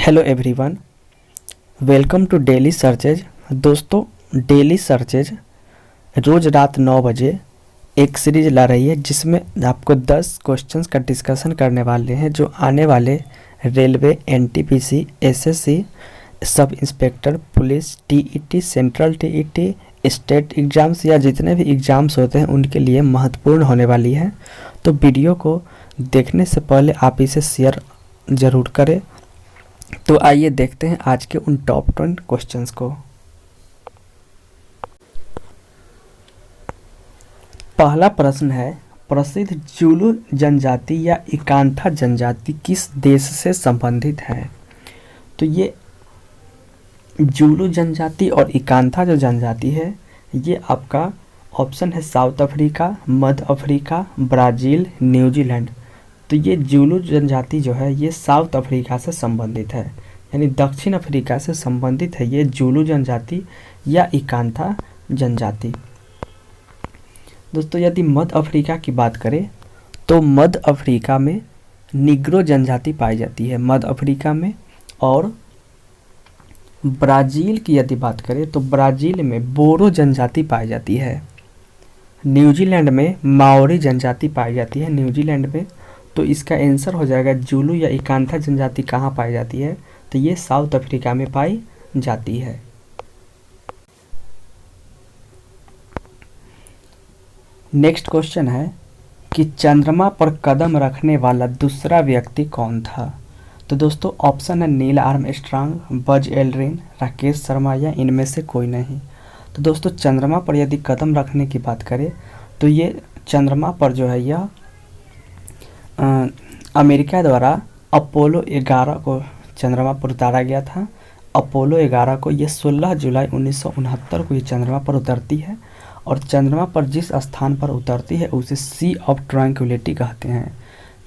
Hello everyone, welcome to daily searches. दोस्तों, daily searches रोज़ रात 9 बजे एक सीरीज ला रही है जिसमें आपको 10 क्वेश्चंस का डिस्कशन करने वाले हैं जो आने वाले railway, NTPC, SSC, sub inspector, police, TET, central TET, state exams या जितने भी एग्ज़ाम्स होते हैं उनके लिए महत्वपूर्ण होने वाली है। तो वीडियो को देखने से पहले आप इसे शेयर ज़रूर करें। तो आइए देखते हैं आज के उन टॉप 10 क्वेश्चंस को। पहला प्रश्न है, प्रसिद्ध जुलू जनजाति या इकांथा जनजाति किस देश से संबंधित है? तो ये जुलू जनजाति और इकांथा जो जनजाति है ये आपका ऑप्शन है साउथ अफ्रीका, मध्य अफ्रीका, ब्राज़ील, न्यूजीलैंड। तो ये जुलू जनजाति जो है ये साउथ अफ्रीका से संबंधित है, यानी दक्षिण अफ्रीका से संबंधित है ये जुलू जनजाति या इकांथा जनजाति। दोस्तों, यदि मध्य अफ्रीका की बात करें तो मध्य अफ्रीका में निग्रो जनजाति पाई जाती है मध्य अफ्रीका में। और ब्राज़ील की यदि बात करें तो ब्राज़ील में बोरो जनजाति पाई जाती है। न्यूजीलैंड में माओरी जनजाति पाई जाती है न्यूजीलैंड में। तो इसका आंसर हो जाएगा जुलू या इकांथा जनजाति कहाँ पाई जाती है? तो ये साउथ अफ्रीका में पाई जाती है। नेक्स्ट क्वेश्चन है कि चंद्रमा पर कदम रखने वाला दूसरा व्यक्ति कौन था? तो दोस्तों, ऑप्शन है Neil Armstrong, Buzz Aldrin, Rakesh Sharma या इनमें से कोई नहीं। तो दोस्तों, चंद्रमा पर यदि कदम रखने की बात करें तो ये चंद्रमा पर जो है यह अमेरिका द्वारा अपोलो 11 को चंद्रमा पर उतारा गया था। अपोलो 11 को ये 16 जुलाई 1969 को ये चंद्रमा पर उतरती है। और चंद्रमा पर जिस स्थान पर उतरती है उसे सी ऑफ ट्रैंक्विलिटी कहते हैं,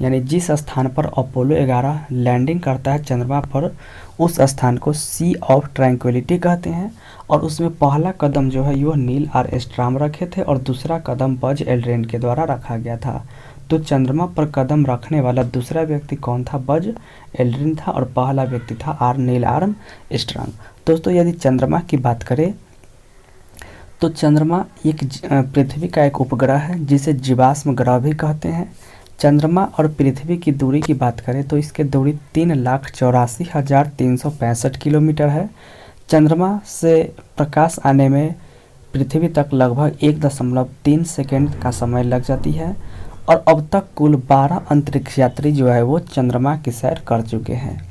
यानी जिस स्थान पर अपोलो 11 लैंडिंग करता है चंद्रमा पर उस स्थान को सी ऑफ ट्रैंक्विलिटी कहते हैं। और उसमें पहला कदम जो है वह नील आर्मस्ट्रांग रखे थे और दूसरा कदम बज एल्ड्रिन के द्वारा रखा गया था। तो चंद्रमा पर कदम रखने वाला दूसरा व्यक्ति कौन था? बज एल्ड्रिन था और पहला व्यक्ति था नील आर्मस्ट्रांग। दोस्तों, यदि चंद्रमा की बात करें तो चंद्रमा एक पृथ्वी का एक उपग्रह है जिसे जीवाश्म ग्रह भी कहते हैं। चंद्रमा और पृथ्वी की दूरी की बात करें तो इसकी दूरी 3,84,365 किलोमीटर है। चंद्रमा से प्रकाश आने में पृथ्वी तक लगभग 1.3 सेकेंड का समय लग जाती है। और अब तक कुल 12 अंतरिक्ष यात्री जो है वो चंद्रमा की सैर कर चुके हैं।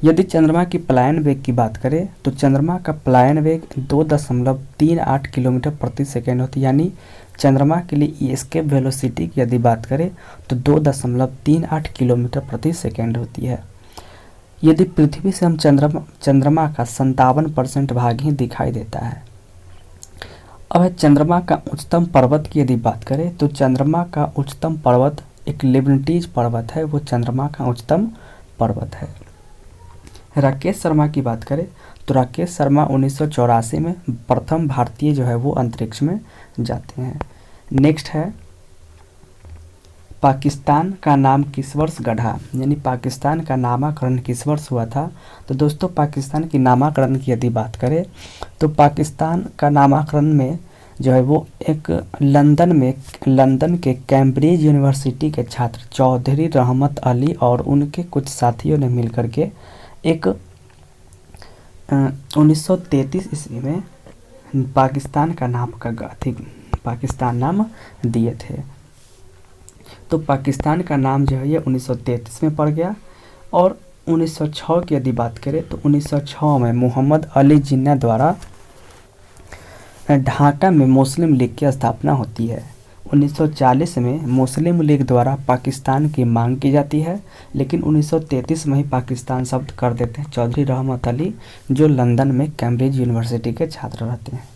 यदि चंद्रमा की पलायन वेग की बात करें तो चंद्रमा का पलायन वेग 2.38 किलोमीटर प्रति सेकेंड होती है, यानी चंद्रमा के लिए एस्केप वेलोसिटी की यदि बात करें तो 2.38 किलोमीटर प्रति सेकेंड होती है। यदि पृथ्वी से हम चंद्रमा का 57% भाग ही दिखाई देता है। अब चंद्रमा का उच्चतम पर्वत की यदि बात करें तो चंद्रमा का उच्चतम पर्वत एक लिबर्टीज पर्वत है, वो चंद्रमा का उच्चतम पर्वत है। राकेश शर्मा की बात करें तो राकेश शर्मा 1984 में प्रथम भारतीय जो है वो अंतरिक्ष में जाते हैं। नेक्स्ट है, पाकिस्तान का नाम किस वर्ष गढ़ा? यानी पाकिस्तान का नामकरण किस वर्ष हुआ था? तो दोस्तों, पाकिस्तान की नामकरण की यदि बात करें तो पाकिस्तान का नामकरण में जो है वो एक लंदन के कैम्ब्रिज यूनिवर्सिटी के छात्र चौधरी रहमत अली और उनके कुछ साथियों ने मिलकर के एक 1933 ईस्वी में पाकिस्तान का पाकिस्तान नाम दिए थे। तो पाकिस्तान का नाम जो है ये 1933 में पड़ गया। और 1906 की यदि बात करें तो 1906 में मोहम्मद अली जिन्ना द्वारा ढाका में मुस्लिम लीग की स्थापना होती है। 1940 में मुस्लिम लीग द्वारा पाकिस्तान की मांग की जाती है, लेकिन 1933 में ही पाकिस्तान शब्द कर देते हैं चौधरी रहमत अली जो लंदन में कैम्ब्रिज यूनिवर्सिटी के छात्र रहते हैं।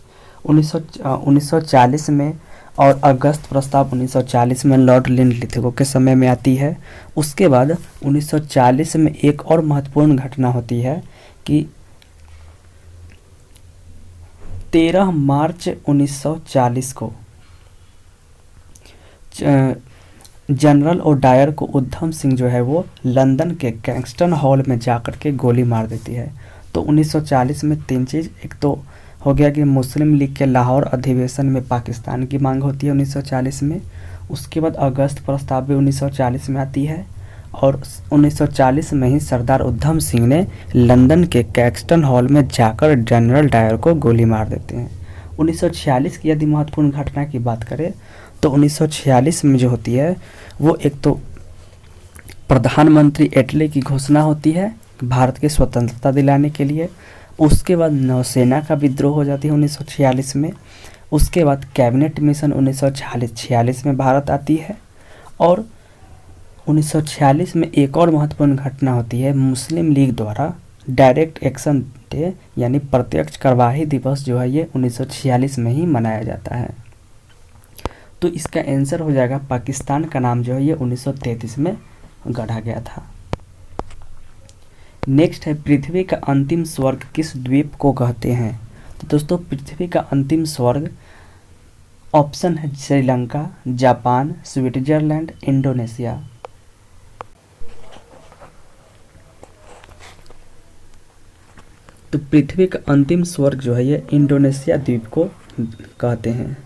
1940 में और अगस्त प्रस्ताव 1940 में लॉर्ड लिथगो के समय में आती है। उसके बाद 1940 में एक और महत्वपूर्ण घटना होती है कि 13 मार्च 1940 को जनरल और डायर को उधम सिंह जो है वो लंदन के कैक्सटन हॉल में जाकर के गोली मार देती है। तो 1940 में तीन चीज़, एक तो हो गया कि मुस्लिम लीग के लाहौर अधिवेशन में पाकिस्तान की मांग होती है 1940 में। उसके बाद अगस्त प्रस्ताव भी 1940 में आती है और 1940 में ही सरदार उधम सिंह ने लंदन के कैक्सटन हॉल में जाकर जनरल डायर को गोली मार देते हैं। 1946 की यदि महत्वपूर्ण घटना की बात करें तो 1946 में जो होती है वो एक तो प्रधानमंत्री एटले की घोषणा होती है भारत की स्वतंत्रता दिलाने के लिए। उसके बाद नौसेना का विद्रोह हो जाती है 1946 में। उसके बाद कैबिनेट मिशन 1946 में भारत आती है और 1946 में एक और महत्वपूर्ण घटना होती है, मुस्लिम लीग द्वारा डायरेक्ट एक्शन डे यानी प्रत्यक्ष कार्यवाही दिवस जो है ये 1946 में ही मनाया जाता है। तो इसका आंसर हो जाएगा पाकिस्तान का नाम जो है ये 1933 में गढ़ा गया था। नेक्स्ट है पृथ्वी का अंतिम स्वर्ग किस द्वीप को कहते हैं। तो दोस्तों पृथ्वी का अंतिम स्वर्ग ऑप्शन है श्रीलंका, जापान, स्विट्जरलैंड, इंडोनेशिया। तो पृथ्वी का अंतिम स्वर्ग जो है ये इंडोनेशिया द्वीप को कहते हैं।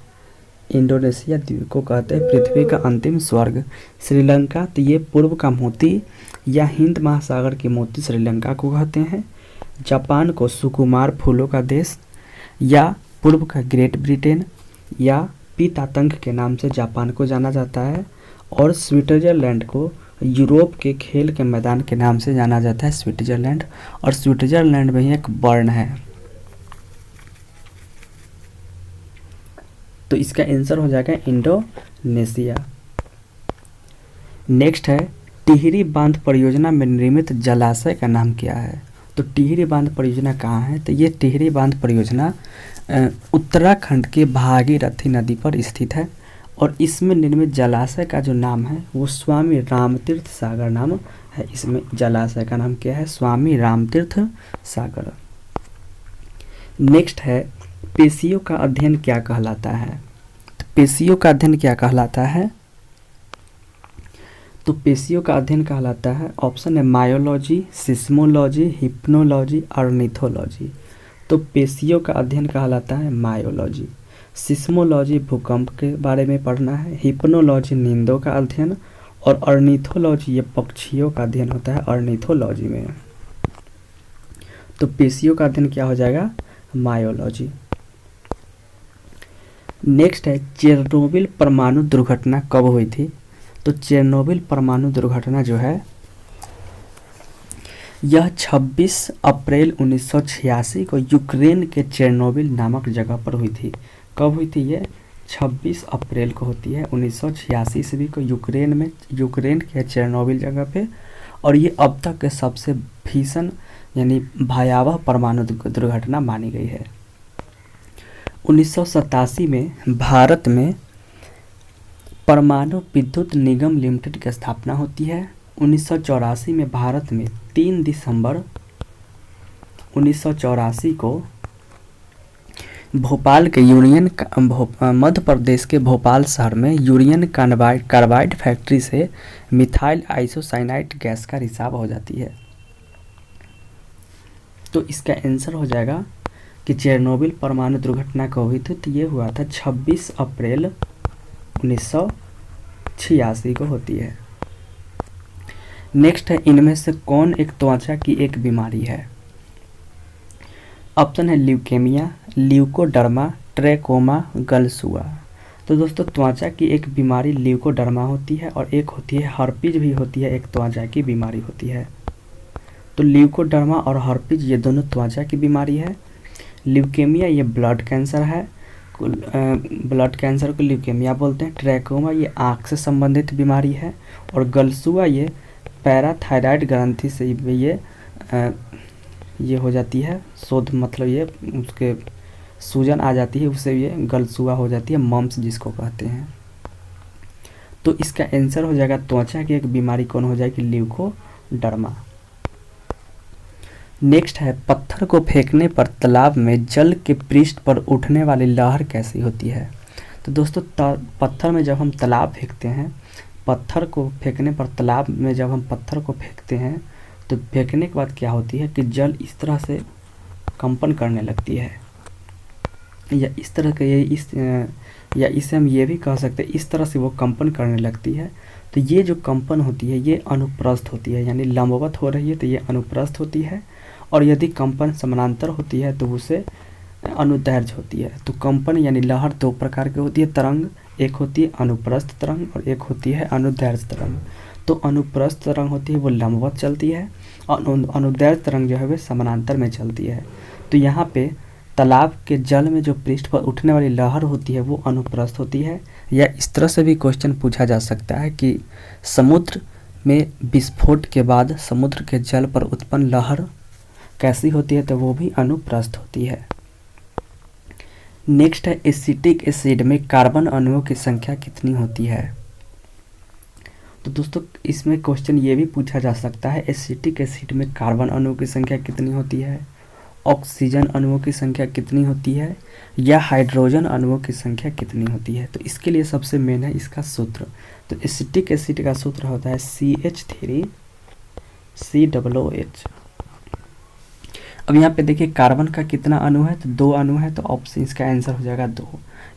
इंडोनेशिया द्वीप को कहते हैं पृथ्वी का अंतिम स्वर्ग। श्रीलंका तो ये पूर्व का मोती या हिंद महासागर की मोती श्रीलंका को कहते हैं। जापान को सुकुमार फूलों का देश या पूर्व का ग्रेट ब्रिटेन या पीतातंक के नाम से जापान को जाना जाता है। और स्विट्जरलैंड को यूरोप के खेल के मैदान के नाम से जाना जाता है स्विट्जरलैंड। और स्विट्जरलैंड में ही एक बर्न है। तो इसका आंसर हो जाएगा इंडोनेशिया। नेक्स्ट है टिहरी बांध परियोजना में निर्मित जलाशय का नाम क्या है। तो टिहरी बांध परियोजना कहाँ है। तो ये टिहरी बांध परियोजना उत्तराखंड के भागीरथी नदी पर स्थित है और इसमें निर्मित जलाशय का जो नाम है वो स्वामी रामतीर्थ सागर नाम है। इसमें जलाशय का नाम क्या है, स्वामी रामतीर्थ सागर। नेक्स्ट है पेशियों का अध्ययन क्या कहलाता है। तो पेशियों का अध्ययन क्या कहलाता है। तो पेशियों का अध्ययन कहलाता है, ऑप्शन है मायोलॉजी, सिस्मोलॉजी, हिप्नोलॉजी, ऑर्निथोलॉजी। तो पेशियों का अध्ययन कहलाता है मायोलॉजी। सिस्मोलॉजी भूकंप के बारे में पढ़ना है, हिप्नोलॉजी नींदों का अध्ययन और ऑर्निथोलॉजी ये पक्षियों का अध्ययन होता है ऑर्निथोलॉजी में। तो पेशियों का अध्ययन क्या हो जाएगा, मायोलॉजी। नेक्स्ट है चेरनोबिल परमाणु दुर्घटना कब हुई थी। तो चेरनोबिल परमाणु दुर्घटना जो है यह 26 अप्रैल 1986 को यूक्रेन के चेरनोबिल नामक जगह पर हुई थी। कब हुई थी ये, 26 अप्रैल को होती है 1986 ईस्वी को यूक्रेन के चेरनोबिल जगह पे। और ये अब तक के सबसे भीषण यानी भयावह परमाणु दुर्घटना मानी गई है। 1987 में भारत में परमाणु विद्युत निगम लिमिटेड की स्थापना होती है। 1984 में भारत में 3 दिसंबर 1984 को भोपाल के मध्य प्रदेश के भोपाल शहर में यूरेनियम कार्बाइड फैक्ट्री से मिथाइल आइसोसाइनाइड गैस का रिसाव हो जाती है। तो इसका आंसर हो जाएगा कि चेरनोबिल परमाणु दुर्घटना कब हुई थी। तो ये हुआ था 26 अप्रैल 1986 को होती है। नेक्स्ट है इनमें से कौन एक त्वचा की एक बीमारी है। ऑप्शन है ल्यूकेमिया, ल्यूकोडर्मा, ट्रैकोमा, गलसुआ। तो दोस्तों त्वचा की एक बीमारी ल्यूकोडर्मा होती है और एक होती है हर्पीज भी होती है, एक त्वचा की बीमारी होती है। तो ल्यूकोडर्मा और हर्पीज ये दोनों त्वचा की बीमारी है। ल्यूकेमिया ये ब्लड कैंसर है, ब्लड कैंसर को ल्यूकेमिया बोलते हैं। ट्रैकोमा ये आँख से संबंधित बीमारी है और गलसुआ ये पैराथायराइड ग्रंथि से ये हो जाती है शोध, मतलब ये उसके सूजन आ जाती है, उससे ये गलसुआ हो जाती है, मम्स जिसको कहते हैं। तो इसका आंसर हो जाएगा त्वचा की एक बीमारी कौन हो जाएगी, ल्यूकोडर्मा। नेक्स्ट है पत्थर को फेंकने पर तालाब में जल के पृष्ठ पर उठने वाली लहर कैसी होती है। तो दोस्तों पत्थर में जब हम तालाब फेंकते हैं पत्थर को फेंकने पर, तालाब में जब हम पत्थर को फेंकते हैं तो फेंकने के बाद क्या होती है कि जल इस तरह से कंपन करने लगती है, या इस तरह के या इसे हम ये भी कह सकते हैं इस तरह से वो कंपन करने लगती है। तो ये जो कंपन होती है ये अनुप्रस्थ होती है, यानी लंबवत हो रही है तो ये अनुप्रस्थ होती है, और यदि कंपन समानांतर होती है तो उसे अनुदैर्घ्य होती है। तो कंपन यानी लहर दो प्रकार की होती है, तरंग, एक होती है अनुप्रस्थ तरंग और एक होती है अनुदैर्घ्य तरंग। तो अनुप्रस्थ तरंग होती है वो लंबवत चलती है, और अनुदैर्घ्य तरंग जो है वो समानांतर में चलती है। तो यहाँ पे तालाब के जल में जो पृष्ठ पर उठने वाली लहर होती है वो अनुप्रस्थ होती है। या इस तरह से भी क्वेश्चन पूछा जा सकता है कि समुद्र में विस्फोट के बाद समुद्र के जल पर उत्पन्न लहर कैसी होती है, तो वो भी अनुप्रस्थ होती है। नेक्स्ट है एसिटिक एसिड में कार्बन अणुओं की संख्या कितनी होती है। तो दोस्तों इसमें क्वेश्चन ये भी पूछा जा सकता है एसिटिक एसिड में कार्बन अणुओं की संख्या कितनी होती है, ऑक्सीजन अणुओं की संख्या कितनी होती है, या हाइड्रोजन अणुओं की संख्या कितनी होती है। तो इसके लिए सबसे मेन है इसका सूत्र। तो एसिटिक एसिड का सूत्र होता है CH3COOH। अब यहाँ पे देखिए कार्बन का कितना अणु है, तो 2 अणु है, तो ऑप्शन इसका आंसर हो जाएगा 2।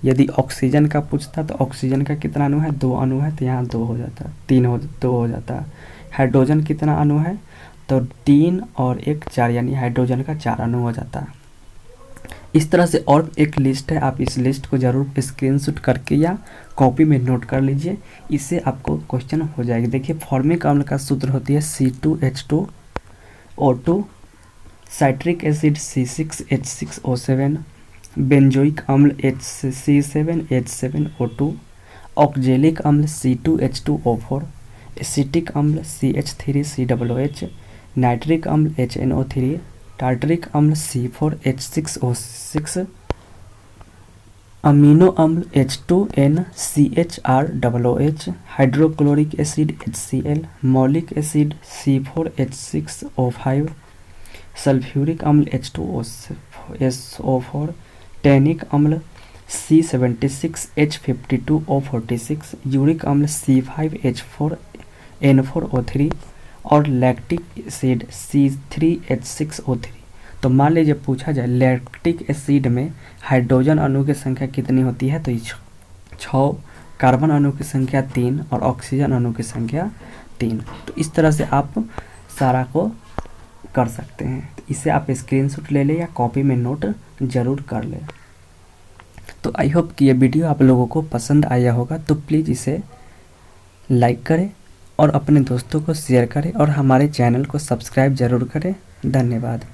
यदि ऑक्सीजन का पूछता तो ऑक्सीजन का कितना अणु है, 2 अणु है, तो यहाँ 2 हो जाता, 2 हो जाता। हाइड्रोजन कितना अणु है, तो 3 और 1 4, यानी हाइड्रोजन का 4 अणु हो जाता। इस तरह से और एक लिस्ट है, आप इस लिस्ट को जरूर स्क्रीनशॉट करके या कॉपी में नोट कर लीजिए, इससे आपको क्वेश्चन हो जाएगी। देखिए फॉर्मिक अम्ल का सूत्र होती है C2H2O2, citric acid C6H6O7, benzoic अम्ल C7H7O2, ऑक्जेलिक अम्ल C2H2O4, एसिटिक अम्ल CH3COOH, नाइट्रिक अम्ल HNO3, टार्टरिक अम्ल C4H6O6, अमीनो अम्ल H2NCHROOH, हाइड्रोक्लोरिक एसिड HCl, मौलिक एसिड C4H6O5, सल्फ्यूरिक अम्ल H2SO4, टैनिक अम्ल C76H52O46, यूरिक अम्ल C5H4N4O3 और लैक्टिक एसिड C3H6O3। तो मान लीजिए पूछा जाए लैक्टिक एसिड में हाइड्रोजन अणु की संख्या कितनी होती है, तो 6, कार्बन अणु की संख्या 3 और ऑक्सीजन अणु की संख्या 3। तो इस तरह से आप सारा को कर सकते हैं। तो इसे आप स्क्रीनशॉट ले लें या कॉपी में नोट ज़रूर कर लें। तो आई होप कि ये वीडियो आप लोगों को पसंद आया होगा, तो प्लीज़ इसे लाइक करें और अपने दोस्तों को शेयर करें और हमारे चैनल को सब्सक्राइब ज़रूर करें। धन्यवाद।